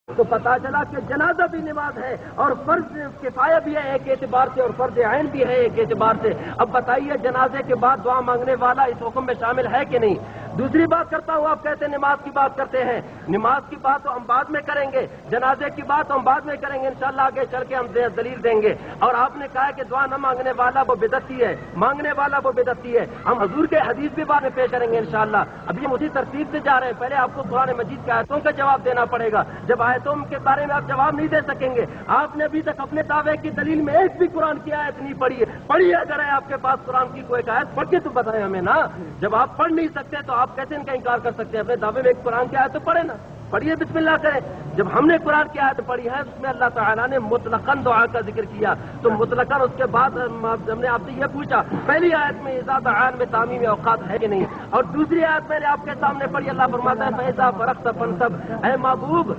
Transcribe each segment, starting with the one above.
تو پتا چلا کہ جنازہ بھی نماز ہے اور فرض کفایہ بھی ہے ایک اعتبار سے اور فرض عین بھی ہے ایک اعتبار سے۔ اب بتائیے جنازے کے بعد دعا مانگنے والا اس حکم میں شامل ہے کہ نہیں؟ دوسری بات کرتا ہوں، آپ کہتے ہیں نماز کی بات کرتے ہیں، نماز کی بات تو ہم بعد میں کریں گے، جنازے کی بات ہم بعد میں کریں گے، انشاءاللہ آگے چل کے ہم دلیل دیں گے۔ اور آپ نے کہا کہ دعا نہ مانگنے والا وہ بدعتی ہے، مانگنے والا وہ بدعتی ہے، ہم حضور کے حدیث بھی بعد میں پیش کریں گے انشاءاللہ۔ ابھی ہم اسی ترتیب سے جا رہے ہیں، پہلے آپ کو قرآن مجید کی آیتوں کا جواب دینا پڑے گا، جب آیتوں کے بارے میں آپ جواب نہیں دے سکیں گے۔ آپ نے ابھی تک اپنے دعوے کی دلیل میں ایک بھی قرآن کی آیت نہیں پڑھی ہے، پڑھی اگر ہے آپ کے پاس قرآن کی کوئی آیت پڑھ کے تو بتائیں ہمیں نا۔ جب آپ پڑھ نہیں سکتے تو آپ کیسے ان کا انکار کر سکتے ہیں؟ اپنے دعوے میں ایک قرآن کی آیت تو پڑھے نا، پڑھیے بسم اللہ کریں۔ جب ہم نے قرآن کی آیت پڑھی ہے اس میں اللہ تعالیٰ نے مطلقاً دعا کا ذکر کیا، تو مطلقاً اس کے بعد ہم نے آپ سے یہ پوچھا پہلی آیت میں اذا دعان میں تعمیم اوقات ہے کہ نہیں، اور دوسری آیت میں نے آپ کے سامنے پڑھی، اللہ فرماتا ہے فإذا فرغت فانصب، اے محبوب۔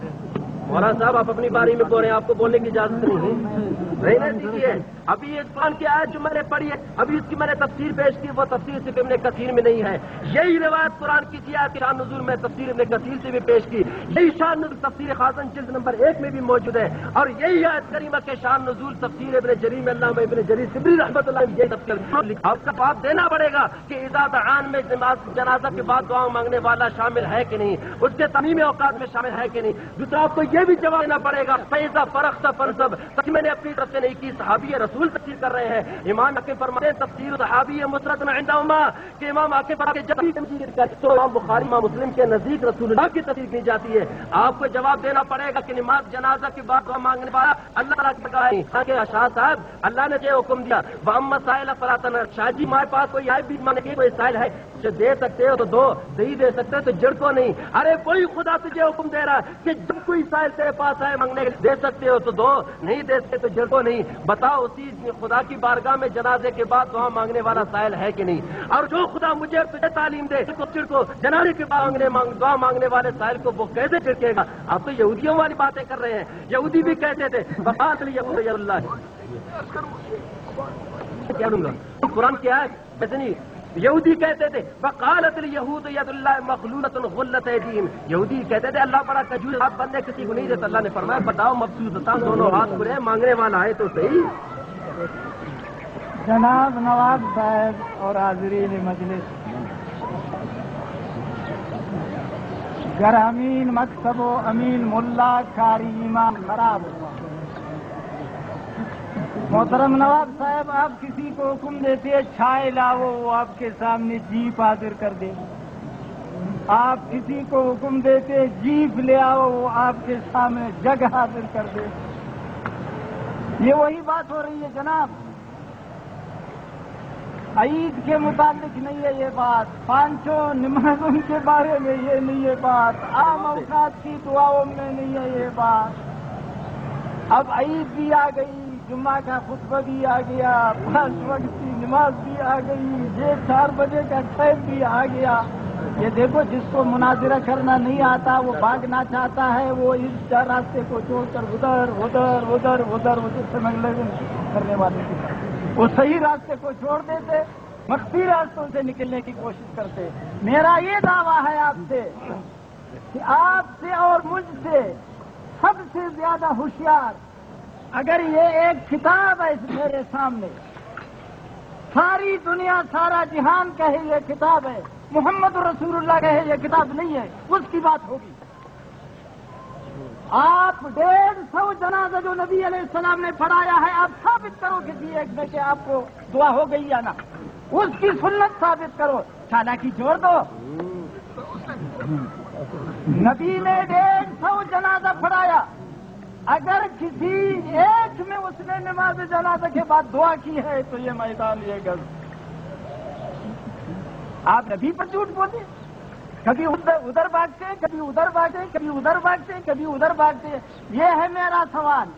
مولانا صاحب آپ اپنی باری میں بول رہے ہیں، آپ کو بولنے کی اجازت نہیں ہے سیکھیے۔ ابھی یہ قرآن کی آیت جو میں نے پڑھی ہے، ابھی اس کی میں نے تفسیر پیش کی، وہ تفسیر صرف ابن کثیر میں نہیں ہے، یہی روایت قرآن کی آیت کی شان نزول میں تفسیر ابن کثیر سے بھی پیش کی، یہی شان نزول تفسیر خازن جلد نمبر 1 میں بھی موجود ہے، اور یہی آیت کریمہ کے شان نزول تفسیر ابن جریر میں علامہ ابن جریر صبری رحمۃ اللہ علیہ تفسیر آپ کا جواب دینا پڑے گا کہ اذا دعان میں جنازہ کے بعد دعا مانگنے والا شامل ہے کہ نہیں، اس کے تمیم اوقات میں شامل ہے کہ نہیں۔ دوسرا آپ کو یہ بھی جواب دینا پڑے گا فإذا فرغت فانصب، تک میں نے اپنی طرف سے نہیں کی، صحابی رسول تفسیر کر رہے ہیں، امام حکیم فرماتے ہیں تفسیر صحابی مسرد عندہما کہ امام حکیم فرماتے ہیں جب بھی تفسیر کرتے تو امام بخاری امام مسلم کے نزدیک رسول اللہ کی تفسیر کی جاتی ہے۔ آپ کو جواب دینا پڑے گا کہ نماز جنازہ کے بعد دعا مانگنے والا اللہ تعالیٰ کی بقا ہے۔ شاہ صاحب اللہ نے جو حکم دیا وَأَمَّا السَّائِلَ فَلَا تَنْهَرْ، شاہ جی ہمارے پاس کوئی آئے بھی مانگنے کی کوئی سائل ہے جو دے سکتے ہو تو دو، نہیں دے سکتے ہو تو جڑ کو نہیں۔ ارے کوئی خدا تجھے حکم دے رہا ہے کہ جب کوئی سائل تیرے پاس آئے مانگنے کے دے سکتے ہو تو دو، نہیں دے سکتے تو جڑ کو نہیں۔ بتاؤ اسی خدا کی بارگاہ میں جنازے کے بعد دعا مانگنے والا سائل ہے کہ نہیں؟ اور جو خدا مجھے اور تجھے تعلیم دے کو جنازے کے بعد دعا مانگنے والے سائل کو وہ کیسے چھڑکے گا؟ آپ تو یہودیوں والی باتیں کر رہے ہیں، یہودی بھی کہتے تھے وفات الیہود ید اللہ، کیا دوں گا قرآن کیا ہے ایسے نہیں، یہودی کہتے تھے وقالت الیہود ید اللہ مغلولۃ غلت ایدیہم، یہودی کہتے تھے اللہ بڑا کجور ہاتھ بندے کسی کو نہیں دیتا۔ اللہ نے فرمایا بتاؤ مبسوطتان دونوں ہاتھ کھلے مانگنے والا ہے تو صحیح۔ جناب نواب صاحب اور حاضرین مجلس، گر امین مکتب و امین ملا کاری ایمان خراب ہوا۔ محترم نواب صاحب آپ کسی کو حکم دیتے چھائے لاؤ وہ آپ کے سامنے جیپ حاضر کر دے، آپ کسی کو حکم دیتے جیپ لے آؤ وہ آپ کے سامنے جگ حاضر کر دے۔ یہ وہی بات ہو رہی ہے جناب، عید کے متعلق نہیں ہے یہ بات، پانچوں نمازوں کے بارے میں یہ نہیں ہے بات، عام اوقات کی دعاؤں میں نہیں ہے یہ بات۔ اب عید بھی آ گئی، جمعہ کا خطبہ بھی آ گیا، 5 وقت کی نماز بھی آ گئی، یہ 4 بجے کا ٹائم بھی آ گیا۔ یہ دیکھو جس کو مناظرہ کرنا نہیں آتا وہ بھاگنا چاہتا ہے، وہ اس راستے کو چھوڑ کر ادھر سے منگلے کرنے والے وہ صحیح راستے کو چھوڑ دیتے، مخفی راستوں سے نکلنے کی کوشش کرتے۔ میرا یہ دعویٰ ہے آپ سے کہ آپ سے اور مجھ سے سب سے زیادہ ہوشیار اگر یہ ایک کتاب ہے اس میرے سامنے، ساری دنیا سارا جہان کہے یہ کتاب ہے، محمد رسول اللہ کہے یہ کتاب نہیں ہے، اس کی بات ہوگی۔ آپ 150 جنازہ جو نبی علیہ السلام نے پڑھایا ہے آپ ثابت کرو کسی ایک میں کہ آپ کو دعا ہو گئی یا نہ، اس کی سنت ثابت کرو، چالاکی چھوڑ دو۔ نبی نے 150 جنازہ پڑھایا، اگر کسی ایک میں اس نے نماز جنازہ کے بعد دعا کی ہے تو یہ میدان یہ گز۔ آپ نبی پر جھوٹ بولتے، کبھی ادھر بھاگتے کبھی ادھر بھاگتے کبھی ادھر بھاگتے کبھی ادھر بھاگتے۔ یہ ہے میرا سوال،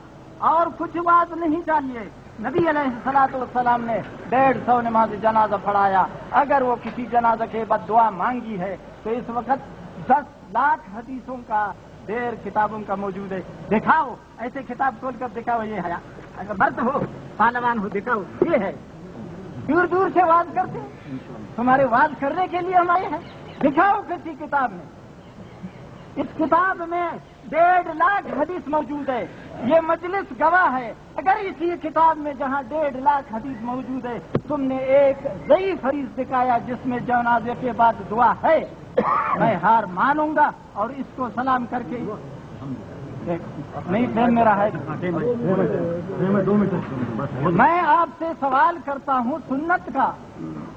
اور کچھ بات نہیں چاہیے۔ نبی علیہ الصلوۃ والسلام نے 150 نماز جنازہ پڑھایا، اگر وہ کسی جنازہ کے بعد دعا مانگی ہے تو اس وقت 10 لاکھ حدیثوں کا ڈھیر کتابوں کا موجود ہے، دکھاؤ، ایسے کتاب کھول کر دکھاؤ، یہ ہے اگر مرد ہو پہلوان ہو دکھاؤ، یہ ہے۔ دور دور سے واز کرتے، تمہارے واز کرنے کے لیے ہم آئے ہیں، دکھاؤ کسی کتاب میں۔ اس کتاب میں 1.5 لاکھ حدیث موجود ہے. یہ مجلس گواہ ہے. اگر اسی کتاب میں جہاں 1.5 لاکھ حدیث موجود ہے تم نے ایک ضعیف حدیث دکھایا جس میں جنازے کے بعد دعا ہے، میں ہار مانوں گا اور اس کو سلام کر کے نہیں ٹائم میرا ہے. میں آپ سے سوال کرتا ہوں سنت کا،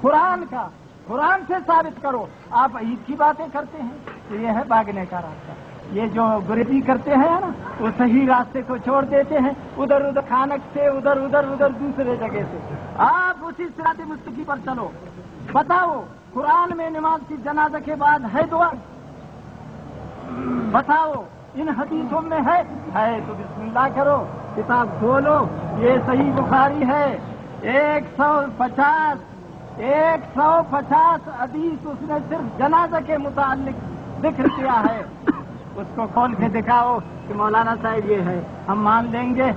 قرآن کا. قرآن سے ثابت کرو. آپ عید کی باتیں کرتے ہیں تو یہ ہے بھاگنے کا راستہ. یہ جو گریبی کرتے ہیں نا وہ صحیح راستے کو چھوڑ دیتے ہیں، ادھر ادھر کھانک سے ادھر دوسرے جگہ سے. آپ اسی صراط مستقیم پر چلو. بتاؤ قرآن میں نماز کی جنازہ کے بعد ہے دعا؟ بتاؤ ان حدیثوں میں ہے تو بسم اللہ کرو، کتاب کھولو. یہ صحیح بخاری ہے. 150 حدیث اس نے صرف جنازہ کے متعلق ذکر کیا ہے. اس کو کھول کے دکھاؤ کہ مولانا صاحب یہ ہے، ہم مان لیں گے.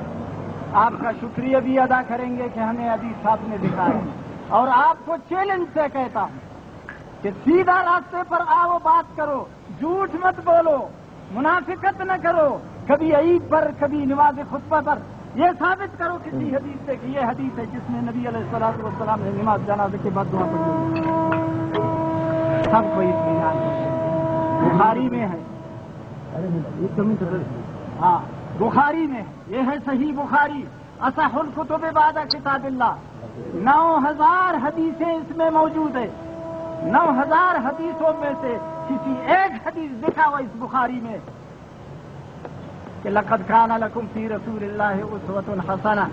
آپ کا شکریہ بھی ادا کریں گے کہ ہمیں حدیث صاحب نے دکھایا. اور آپ کو چیلنج سے کہتا ہوں کہ سیدھا راستے پر آؤ، بات کرو، جھوٹ مت بولو، منافقت نہ کرو. کبھی عید پر کبھی نماز خطبہ پر یہ ثابت کرو کسی حدیث سے کہ یہ حدیث ہے جس میں نبی علیہ الصلوۃ والسلام نے نماز جنازے کے بعد دعا پڑھی. سب کو اطمینان بخاری میں ہے. ہاں بخاری میں یہ ہے صحیح بخاری، اصح الکتب بعد کتاب اللہ. 9000 حدیثیں اس میں موجود ہے. 9000 حدیثوں میں سے کسی ایک حدیث دکھا ہوا اس بخاری میں کہ لقد کان لکم فی رسول اللہ اسوۃ حسنہ.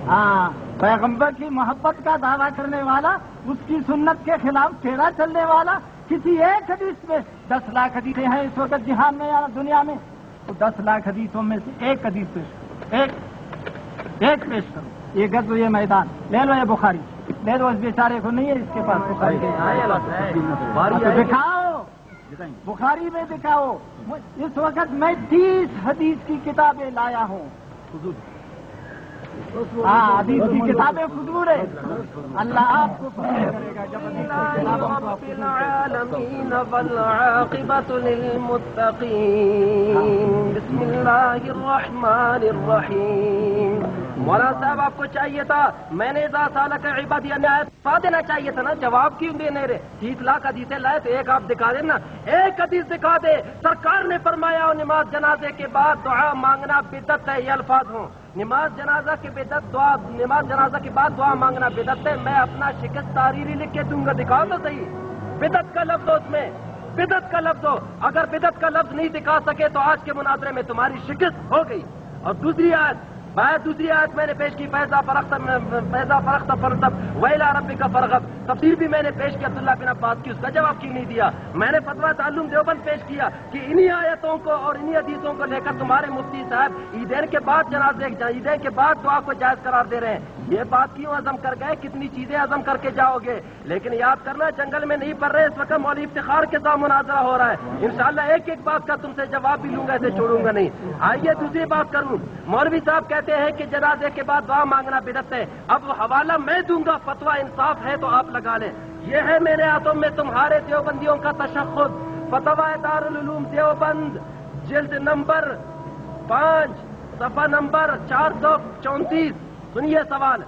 ہاں پیغمبر کی محبت کا دعویٰ کرنے والا، اس کی سنت کے خلاف ٹیڑھا چلنے والا کسی ایک حدیث میں 10 لاکھ حدیثیں ہیں اس وقت جہان میں یا دنیا میں، تو 10 لاکھ حدیثوں میں سے ایک حدیث پیش کرو، ایک پیش کرو. یہ غزوہ یہ میدان لے لو، یہ بخاری لے لو. اس بیچارے کو نہیں ہے اس کے پاس بخاری. دکھاؤ بخاری میں دکھاؤ. اس وقت میں 30 حدیث کی کتابیں لایا ہوں. ہاں حدیث کی کتابیں فضول ہے. اللہ آپ کو فضول کرے گا. رب العالمین والعاقبۃ للمتقین. بسم اللہ الرحمن الرحیم. مولانا صاحب آپ کو چاہیے تھا، میں نے اذا سالک عبادی انی آیت دینا چاہیے تھا نا. جواب کیوں دے نہیں رہے؟ 30 لاکھ حدیثیں لائے تو ایک آپ دکھا دیں نا. ایک حدیث دکھا دے. سرکار نے فرمایا اور نماز جنازے کے بعد دعا مانگنا بدعت ہے. یہ الفاظ ہوں نماز جنازہ کے بدعت دعا، نماز جنازہ کے بعد دعا مانگنا بدعت ہے. میں اپنا شکست تحریری لکھ کے دوں گا، دکھاؤ تو صحیح. بدعت کا لفظ ہو اس میں، بدعت کا لفظ ہو. اگر بدعت کا لفظ نہیں دکھا سکے تو آج کے مناظرے میں تمہاری شکست ہو گئی. اور دوسری آیت میں نے پیش کی فیضا فرغت فانصب وإلی ربک فارغب. تفسیر بھی میں نے پیش کی عبداللہ بن عباس کی، اس کا جواب کیوں نہیں دیا؟ میں نے فتویٰ تعلم دیوبند پیش کیا کہ انہی آیتوں کو اور انہی حدیثوں کو لے کر تمہارے مفتی صاحب عیدین کے بعد عیدین کے بعد دعا کو جائز قرار دے رہے ہیں. یہ بات کیوں عزم کر گئے؟ کتنی چیزیں عزم کر کے جاؤ گے. لیکن یاد کرنا جنگل میں نہیں پڑ رہے. اس وقت مولوی افتخار کے ساتھ مناظرہ ہو رہا ہے. انشاءاللہ ایک ایک بات کا تم سے جواب بھی لوں گا، ایسے چھوڑوں گا نہیں. آئیے دوسری بات کروں. مولوی صاحب کہتے ہیں کہ جنازے کے بعد دعا مانگنا بدعت ہے. اب حوالہ میں دوں گا، فتویٰ انصاف ہے تو آپ لگا لیں. یہ ہے میرے ہاتھوں میں تمہارے دیوبندیوں کا تشخص. فتویٰ دارالعلوم دیوبند جلد نمبر 5 صفحہ نمبر 434. سنیے سوال.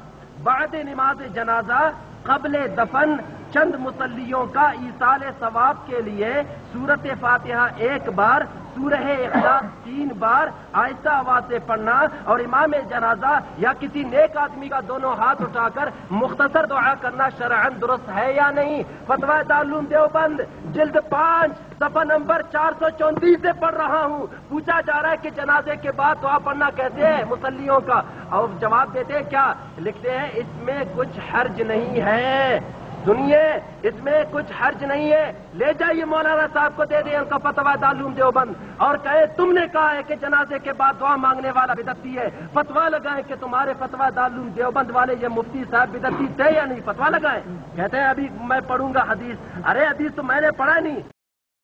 بعد نماز جنازہ قبل دفن چند مصلیوں کا ایصال ثواب کے لیے سورۃ فاتحہ 1 بار، سورہ اخلاص 3 بار آہستہ آواز سے پڑھنا اور امام جنازہ یا کسی نیک آدمی کا دونوں ہاتھ اٹھا کر مختصر دعا کرنا شرعاً درست ہے یا نہیں؟ فتویٰ دارالعلوم دیوبند جلد 5 صفحہ نمبر 434 سے پڑھ رہا ہوں. پوچھا جا رہا ہے کہ جنازے کے بعد دعا پڑھنا کیسے ہے مصلیوں کا، اور جواب دیتے ہیں کیا لکھتے ہیں؟ اس میں کچھ حرج نہیں ہے. سنیے، اس میں کچھ حرج نہیں ہے. لے جائیے مولانا صاحب کو دے دیں ان کا فتویٰ دارالعلوم دیوبند اور کہے تم نے کہا ہے کہ جنازے کے بعد دعا مانگنے والا بدعتی ہے. فتویٰ لگائیں کہ تمہارے فتویٰ دارالعلوم دیوبند والے یہ مفتی صاحب بدعتی تھے یا نہیں. فتویٰ لگائیں. کہتے ہیں ابھی میں پڑھوں گا حدیث. ارے حدیث تو میں نے پڑھا نہیں.